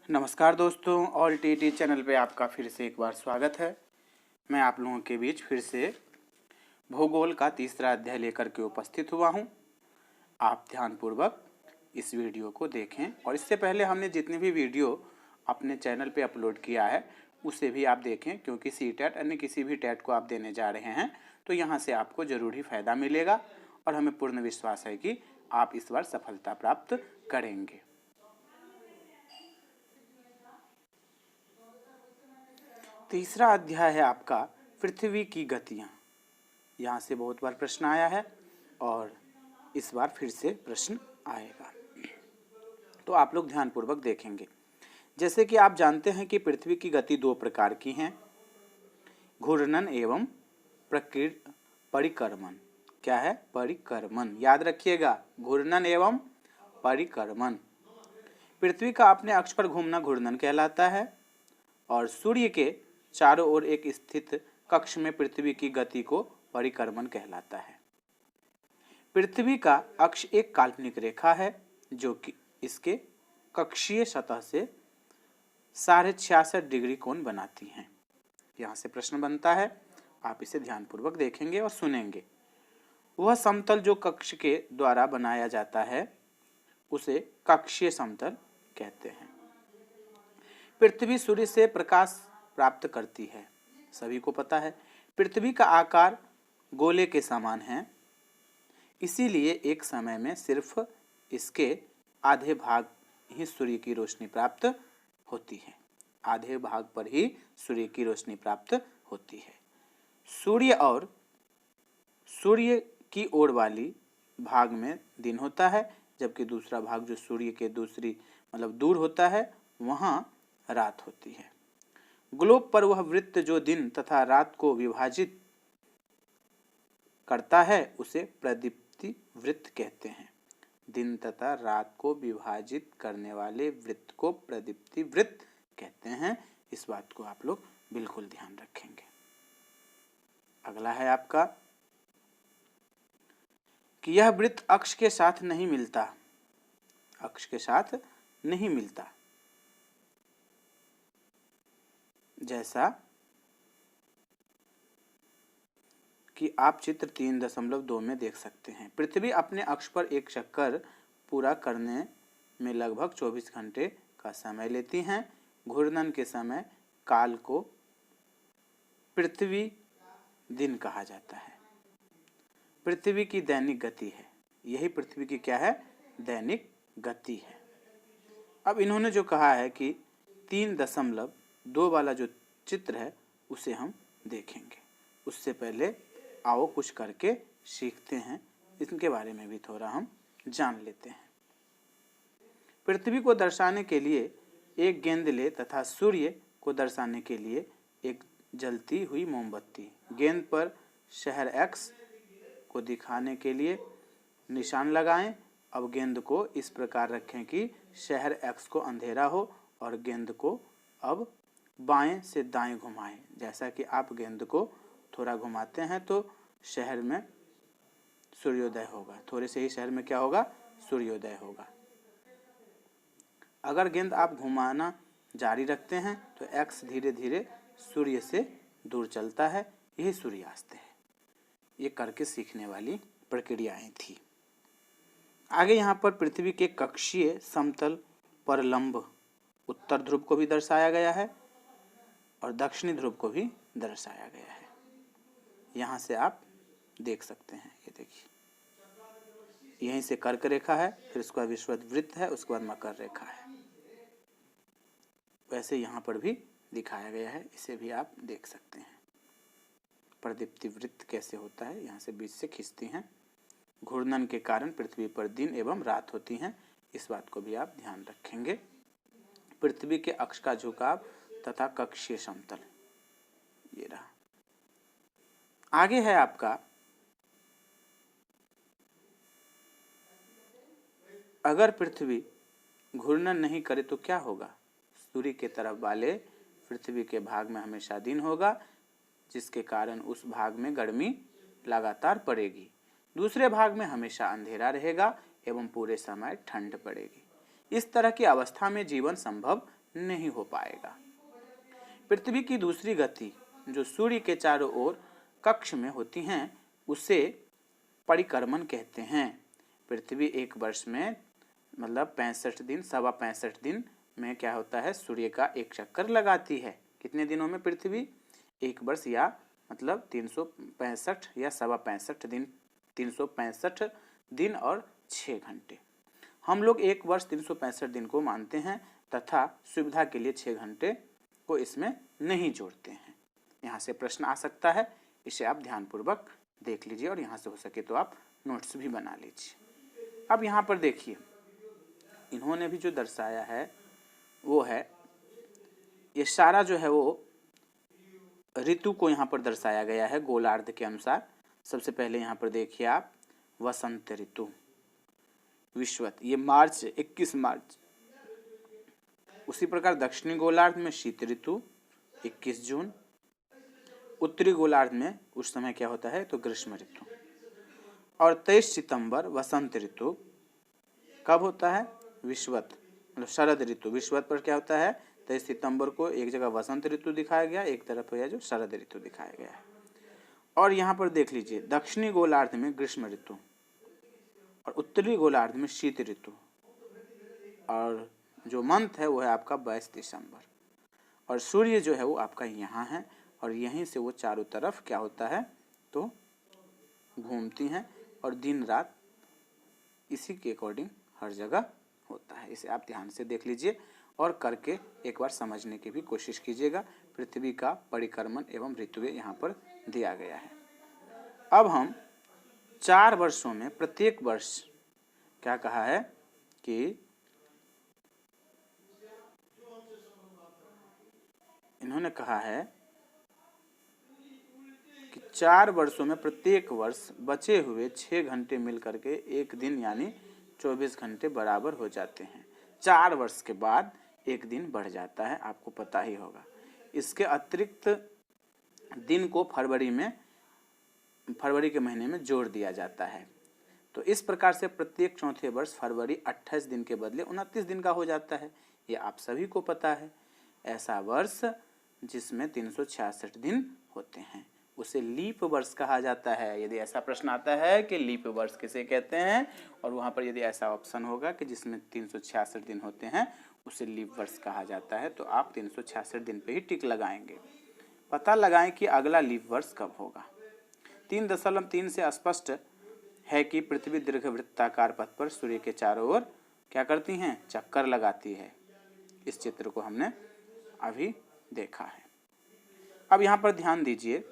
नमस्कार दोस्तों, all TT channel पे आपका फिर से एक बार स्वागत है। मैं आप लोगों के बीच फिर से भूगोल का तीसरा अध्याय लेकर के उपस्थित हुआ हूँ। आप ध्यानपूर्वक इस वीडियो को देखें और इससे पहले हमने जितनी भी वीडियो अपने चैनल पे अपलोड किया है उसे भी आप देखें, क्योंकि सीटेट अन्य किसी भी टेट को आप देने जा रहे हैं तो यहाँ से आपको ज़रूर ही फ़ायदा मिलेगा और हमें पूर्ण विश्वास है कि आप इस बार सफलता प्राप्त करेंगे। तीसरा अध्याय है आपका पृथ्वी की गतियाँ। यहाँ से बहुत बार प्रश्न आया है और इस बार फिर से प्रश्न आएगा, तो आप लोग ध्यानपूर्वक देखेंगे। जैसे कि आप जानते हैं कि पृथ्वी की गति दो प्रकार की हैं, घूर्णन एवं परिक्रमण। क्या है? परिक्रमण। याद रखिएगा, घूर्णन एवं परिक्रमण। पृथ्वी का अपने अक्ष पर घूमना घूर्णन कहलाता है और सूर्य के चारों ओर एक स्थित कक्ष में पृथ्वी की गति को परिक्रमण कहलाता है। पृथ्वी का अक्ष एक काल्पनिक रेखा है जो कि इसके कक्षीय सतह से 66.5 डिग्री कोण बनाती है। यहाँ से प्रश्न बनता है, आप इसे ध्यानपूर्वक देखेंगे और सुनेंगे। वह समतल जो कक्ष के द्वारा बनाया जाता है उसे कक्षीय समतल कहते हैं। पृथ्वी सूर्य से प्रकाश प्राप्त करती है, सभी को पता है। पृथ्वी का आकार गोले के समान है, इसीलिए एक समय में सिर्फ इसके आधे भाग ही सूर्य की रोशनी प्राप्त होती है। आधे भाग पर ही सूर्य की रोशनी प्राप्त होती है। सूर्य की ओर वाली भाग में दिन होता है, जबकि दूसरा भाग जो सूर्य के दूसरी दूर होता है वहाँ रात होती है। ग्लोब पर वह वृत्त जो दिन तथा रात को विभाजित करता है उसे प्रदीप्ति वृत्त कहते हैं। दिन तथा रात को विभाजित करने वाले वृत्त को प्रदीप्ति वृत्त कहते हैं। इस बात को आप लोग बिल्कुल ध्यान रखेंगे। अगला है आपका कि यह वृत्त अक्ष के साथ नहीं मिलता। अक्ष के साथ नहीं मिलता, जैसा कि आप चित्र 3.2 में देख सकते हैं। पृथ्वी अपने अक्ष पर एक चक्कर पूरा करने में लगभग 24 घंटे का समय लेती हैं। घूर्णन के समय काल को पृथ्वी दिन कहा जाता है। पृथ्वी की दैनिक गति है, यही पृथ्वी की क्या है? दैनिक गति है। अब इन्होंने जो कहा है कि 3.2 वाला जो चित्र है उसे हम देखेंगे। उससे पहले आओ कुछ करके सीखते हैं, इनके बारे में भी थोड़ा हम जान लेते हैं। पृथ्वी को दर्शाने के लिए एक गेंद ले तथा सूर्य को दर्शाने के लिए एक जलती हुई मोमबत्ती। गेंद पर शहर एक्स को दिखाने के लिए निशान लगाएं। अब गेंद को इस प्रकार रखें कि शहर एक्स को अंधेरा हो और गेंद को अब बाएं से दाएं घुमाएं। जैसा कि आप गेंद को थोड़ा घुमाते हैं तो शहर में सूर्योदय होगा, थोड़े से ही शहर में क्या होगा? सूर्योदय होगा। अगर गेंद आप घुमाना जारी रखते हैं तो एक्स धीरे धीरे सूर्य से दूर चलता है, यही सूर्यास्त है। ये करके सीखने वाली प्रक्रियाएं थी। आगे यहाँ पर पृथ्वी के कक्षीय समतल पर लंब उत्तर ध्रुव को भी दर्शाया गया है और दक्षिणी ध्रुव को भी दर्शाया गया है। यहाँ से आप देख सकते हैं, ये देखिए, यहीं से कर्क रेखा है, फिर उसके बाद विषुवत वृत्त है, उसके बाद मकर रेखा है। वैसे यहाँ पर भी दिखाया गया है, इसे भी आप देख सकते हैं। प्रदीप्ति वृत्त कैसे होता है, यहाँ से बीच से खींचती हैं। घूर्णन के कारण पृथ्वी पर दिन एवं रात होती हैं, इस बात को भी आप ध्यान रखेंगे। पृथ्वी के अक्ष का झुकाव तथा कक्षीय समतल, ये रहा। आगे है आपका, अगर पृथ्वी घूर्णन नहीं करे तो क्या होगा? सूर्य के तरफ वाले पृथ्वी के भाग में हमेशा दिन होगा, जिसके कारण उस भाग में गर्मी लगातार पड़ेगी। दूसरे भाग में हमेशा अंधेरा रहेगा एवं पूरे समय ठंड पड़ेगी। इस तरह की अवस्था में जीवन संभव नहीं हो पाएगा। पृथ्वी की दूसरी गति जो सूर्य के चारों ओर कक्ष में होती हैं उसे परिक्रमण कहते हैं। पृथ्वी एक वर्ष में मतलब 65 दिन, 65 दिन में क्या होता है, सूर्य का एक चक्कर लगाती है। कितने दिनों में पृथ्वी? एक वर्ष या मतलब 365 या 65 दिन, 365 दिन और 6 घंटे। हम लोग एक वर्ष 365 दिन को मानते हैं तथा सुविधा के लिए 6 घंटे को इसमें नहीं जोड़ते हैं। यहाँ से प्रश्न आ सकता है, इसे आप ध्यानपूर्वक देख लीजिए और यहाँ से हो सके तो आप नोट्स भी बना लीजिए। अब यहाँ पर देखिए, इन्होंने भी जो दर्शाया है वो है, ये सारा जो है वो ऋतु को यहाँ पर दर्शाया गया है गोलार्ध के अनुसार। सबसे पहले यहाँ पर देखिए आप, वसंत ऋतु, विषुवत, ये मार्च, 21 मार्च। उसी प्रकार दक्षिणी गोलार्ध में शीत ऋतु 21 जून। उत्तरी गोलार्ध में उस समय क्या होता है तो ग्रीष्म ऋतु। और 23 सितंबर वसंत ऋतु कब होता है? विषुवत, मतलब शरद ऋतु। विषुवत पर क्या होता है, 23 सितंबर को एक जगह वसंत ऋतु दिखाया गया, एक तरफ है जो शरद ऋतु दिखाया गया है। और यहाँ पर देख लीजिए, दक्षिणी गोलार्ध में ग्रीष्म ऋतु और उत्तरी गोलार्ध में शीत ऋतु। और जो मंथ है वो है आपका 22 दिसंबर। और सूर्य जो है वो आपका यहाँ है और यहीं से वो चारों तरफ क्या होता है तो घूमती हैं और दिन रात इसी के अकॉर्डिंग हर जगह होता है। इसे आप ध्यान से देख लीजिए और करके एक बार समझने की भी कोशिश कीजिएगा। पृथ्वी का परिक्रमण एवं ऋतुएं यहाँ पर दिया गया है। अब हम 4 वर्षों में प्रत्येक वर्ष क्या कहा है कि इन्होंने कहा है कि 4 वर्षों में प्रत्येक वर्ष बचे हुए 6 घंटे मिलकर के एक दिन यानी 24 घंटे बराबर हो जाते हैं। 4 वर्ष के बाद एक दिन बढ़ जाता है, आपको पता ही होगा। इसके अतिरिक्त दिन को फरवरी के महीने में जोड़ दिया जाता है। तो इस प्रकार से प्रत्येक चौथे वर्ष फरवरी 28 दिन के बदले 29 दिन का हो जाता है। ये आप सभी को पता है। ऐसा वर्ष जिसमें 366 दिन होते हैं उसे लीप वर्ष कहा जाता है। यदि ऐसा प्रश्न आता है कि लीप वर्ष किसे कहते हैं, और वहाँ पर यदि ऐसा ऑप्शन होगा कि जिसमें 366 दिन होते हैं उसे लीप वर्ष कहा जाता है, तो आप 366 दिन पे ही टिक लगाएंगे। पता लगाएं कि अगला लीप वर्ष कब होगा। 3.3 से स्पष्ट है कि पृथ्वी दीर्घवृत्ताकार पथ पर सूर्य के चारों ओर क्या करती हैं, चक्कर लगाती है। इस चित्र को हमने अभी देखा है। अब यहाँ पर ध्यान दीजिए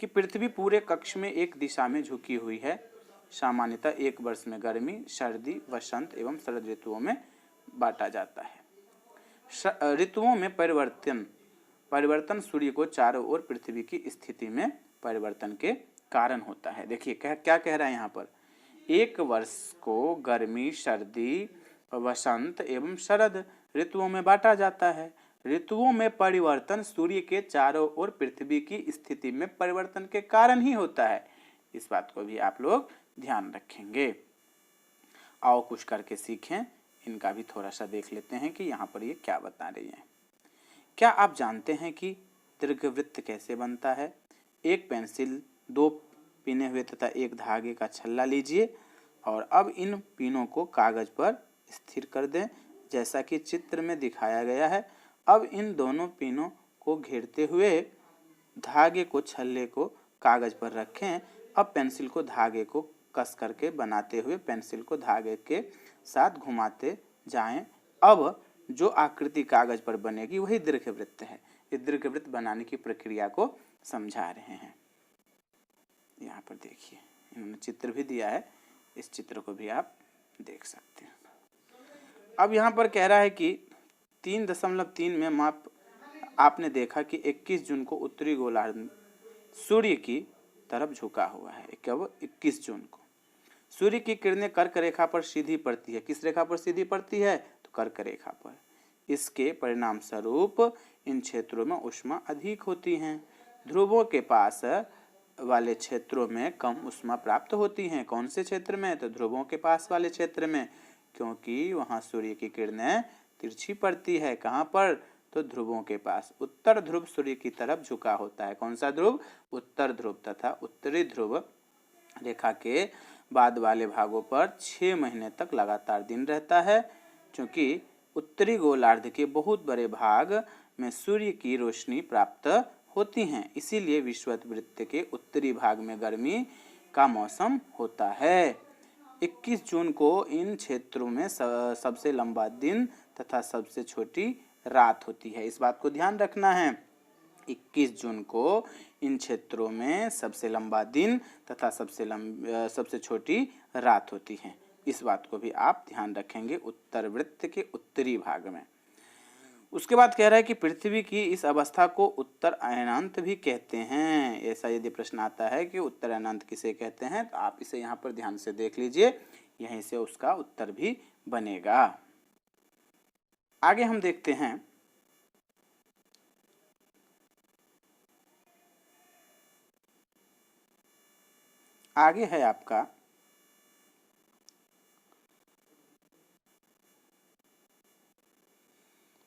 कि पृथ्वी पूरे कक्ष में एक दिशा में झुकी हुई है। सामान्यतः एक वर्ष में गर्मी, सर्दी, वसंत एवं शरद ऋतुओं में बांटा जाता है। ऋतुओं में परिवर्तन सूर्य को चारों ओर पृथ्वी की स्थिति में परिवर्तन के कारण होता है। देखिए क्या कह रहा है यहाँ पर, एक वर्ष को गर्मी, सर्दी, वसंत एवं शरद ऋतुओं में बांटा जाता है। ऋतुओं में परिवर्तन सूर्य के चारों ओर पृथ्वी की स्थिति में परिवर्तन के कारण ही होता है। इस बात को भी आप लोग ध्यान रखेंगे। आओ कुछ करके सीखें, इनका भी थोड़ा सा देख लेते हैं कि यहाँ पर ये क्या बता रही हैं। क्या आप जानते हैं कि दीर्घवृत्त कैसे बनता है? एक पेंसिल, 2 पिने हुए तथा एक धागे का छल्ला लीजिए और अब इन पिनों को कागज पर स्थिर कर दें जैसा कि चित्र में दिखाया गया है। अब इन दोनों पिनों को घेरते हुए धागे को छल्ले को कागज पर रखें। अब पेंसिल को धागे को कस करके बनाते हुए पेंसिल को धागे के साथ घुमाते जाएं। अब जो आकृति कागज पर बनेगी वही दीर्घवृत्त है। ये दीर्घवृत्त बनाने की प्रक्रिया को समझा रहे हैं। यहाँ पर देखिए इन्होंने चित्र भी दिया है, इस चित्र को भी आप देख सकते हैं। अब यहाँ पर कह रहा है कि 3.3 में आपने देखा कि 21 जून को उत्तरी गोलार्ध सूर्य की तरफ झुका हुआ है। कब? 21 जून को। सूर्य की किरणें कर्क रेखा पर सीधी पड़ती है। किस रेखा पर सीधी पड़ती है? तो कर्क रेखा पर। इसके परिणाम स्वरूप इन क्षेत्रों में ऊष्मा अधिक होती है। ध्रुवों के पास वाले क्षेत्रों में कम ऊष्मा प्राप्त होती है। कौन से क्षेत्र में? तो ध्रुवों के पास वाले क्षेत्र में, क्योंकि वहां सूर्य की किरणें तिरछी पड़ती है। कहाँ पर? तो ध्रुवों के पास। उत्तर ध्रुव सूर्य की तरफ झुका होता है। कौन सा ध्रुव? उत्तर ध्रुव। तथा उत्तरी ध्रुव रेखा के बाद वाले भागों पर 6 महीने तक लगातार दिन रहता है। क्योंकि उत्तरी गोलार्ध के बहुत बड़े भाग में सूर्य की रोशनी प्राप्त होती हैं, इसीलिए विषुववृत्त के उत्तरी भाग में गर्मी का मौसम होता है। 21 जून को इन क्षेत्रों में सबसे लंबा दिन तथा सबसे छोटी रात होती है। इस बात को ध्यान रखना है। 21 जून को इन क्षेत्रों में सबसे लंबा दिन तथा सबसे छोटी रात होती है। इस बात को भी आप ध्यान रखेंगे उत्तर वृत्त के उत्तरी भाग में। उसके बाद कह रहा है कि पृथ्वी की इस अवस्था को उत्तर अयनांत भी कहते हैं। ऐसा यदि प्रश्न आता है कि उत्तर अयनांत किसे कहते हैं, तो आप इसे यहाँ पर ध्यान से देख लीजिए, यहीं से उसका उत्तर भी बनेगा। आगे हम देखते हैं आगे है आपका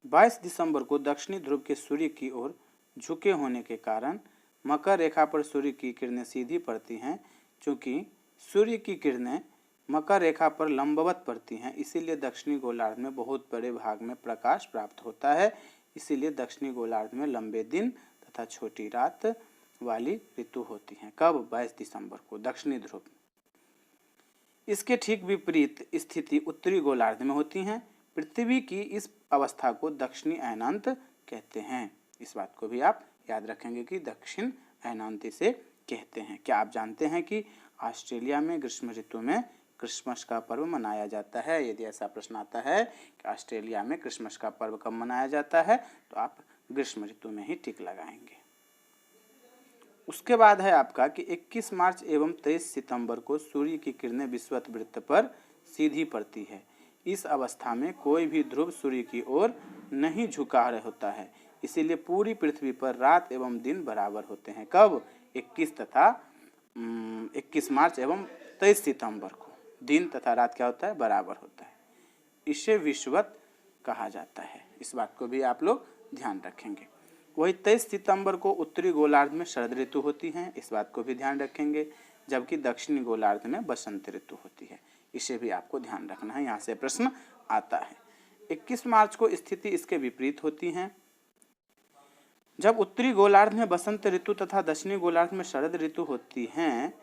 22 दिसंबर को दक्षिणी ध्रुव के सूर्य की ओर झुके होने के कारण मकर रेखा पर सूर्य की किरणें सीधी पड़ती हैं। चूंकि सूर्य की किरणें मकर रेखा पर लंबवत पड़ती हैं, इसीलिए दक्षिणी गोलार्ध में बहुत बड़े भाग में प्रकाश प्राप्त होता है। इसीलिए दक्षिणी गोलार्ध में लंबे दिन तथा छोटी रात वाली ऋतु होती है। कब? 22 दिसंबर को दक्षिणी ध्रुव। इसके ठीक विपरीत स्थिति उत्तरी गोलार्ध में होती है। पृथ्वी की इस अवस्था को दक्षिणी अयनांत कहते हैं। इस बात को भी आप याद रखेंगे कि दक्षिण अयनांत इसे कहते हैं। क्या आप जानते हैं कि ऑस्ट्रेलिया में ग्रीष्म ऋतु में क्रिसमस का पर्व मनाया जाता है? यदि ऐसा प्रश्न आता है कि ऑस्ट्रेलिया में क्रिसमस का पर्व कब मनाया जाता है, तो आप ग्रीष्म ऋतु में ही टिक लगाएंगे। उसके बाद है आपका कि 21 मार्च एवं 23 सितंबर को सूर्य की किरणें विषुववृत्त पर सीधी पड़ती है। इस अवस्था में कोई भी ध्रुव सूर्य की ओर नहीं झुका होता है, इसीलिए पूरी पृथ्वी पर रात एवं दिन बराबर होते हैं। कब? 21 मार्च एवं 23 सितंबर को दिन तथा रात क्या होता है? बराबर होता है। इसे विषुवत कहा जाता है। इस बात को भी आप लोग ध्यान रखेंगे। वही 23 सितंबर को उत्तरी गोलार्ध में शरद ऋतु होती है। इस बात को भी ध्यान रखेंगे। जबकि दक्षिणी गोलार्ध में बसंत ऋतु होती है। इसे भी आपको ध्यान रखना है, यहाँ से प्रश्न आता है। 21 मार्च को स्थिति इसके विपरीत होती है। जब उत्तरी गोलार्ध में बसंत ऋतु तथा दक्षिणी गोलार्ध में शरद ऋतु होती है,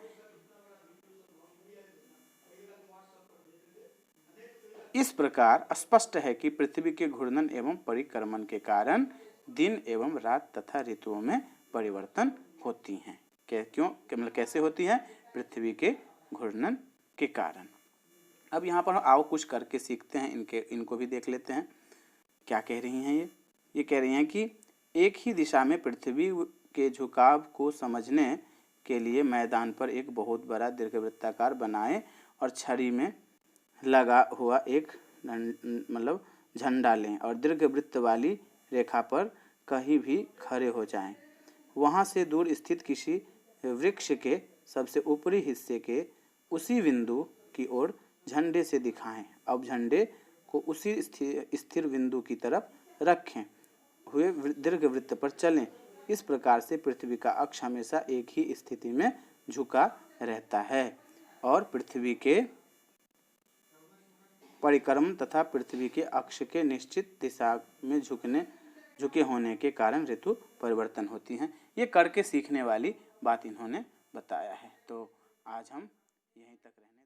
इस प्रकार स्पष्ट है कि पृथ्वी के घूर्णन एवं परिक्रमण के कारण दिन एवं रात तथा ऋतुओं में परिवर्तन होती हैं। क्यों? मतलब कैसे होती हैं? पृथ्वी के घूर्णन के कारण। अब यहाँ पर आओ कुछ करके सीखते हैं, इनको भी देख लेते हैं। क्या कह रही हैं ये कह रही हैं कि एक ही दिशा में पृथ्वी के झुकाव को समझने के लिए मैदान पर एक बहुत बड़ा दीर्घवृत्ताकार बनाएं और छड़ी में लगा हुआ एक मतलब झंडा लें और दीर्घवृत्त वाली रेखा पर कहीं भी खड़े हो जाएं। वहां से दूर स्थित किसी वृक्ष के सबसे ऊपरी हिस्से के उसी बिंदु की ओर झंडे से दिखाएं। अब झंडे को उसी स्थिर बिंदु की तरफ रखें हुए दीर्घवृत्त पर चलें। इस प्रकार से पृथ्वी का अक्ष हमेशा एक ही स्थिति में झुका रहता है और पृथ्वी के परिक्रमण तथा पृथ्वी के अक्ष के निश्चित दिशा में झुके होने के कारण ऋतु परिवर्तन होती हैं। ये करके सीखने वाली बात इन्होंने बताया है। तो आज हम यहीं तक रहने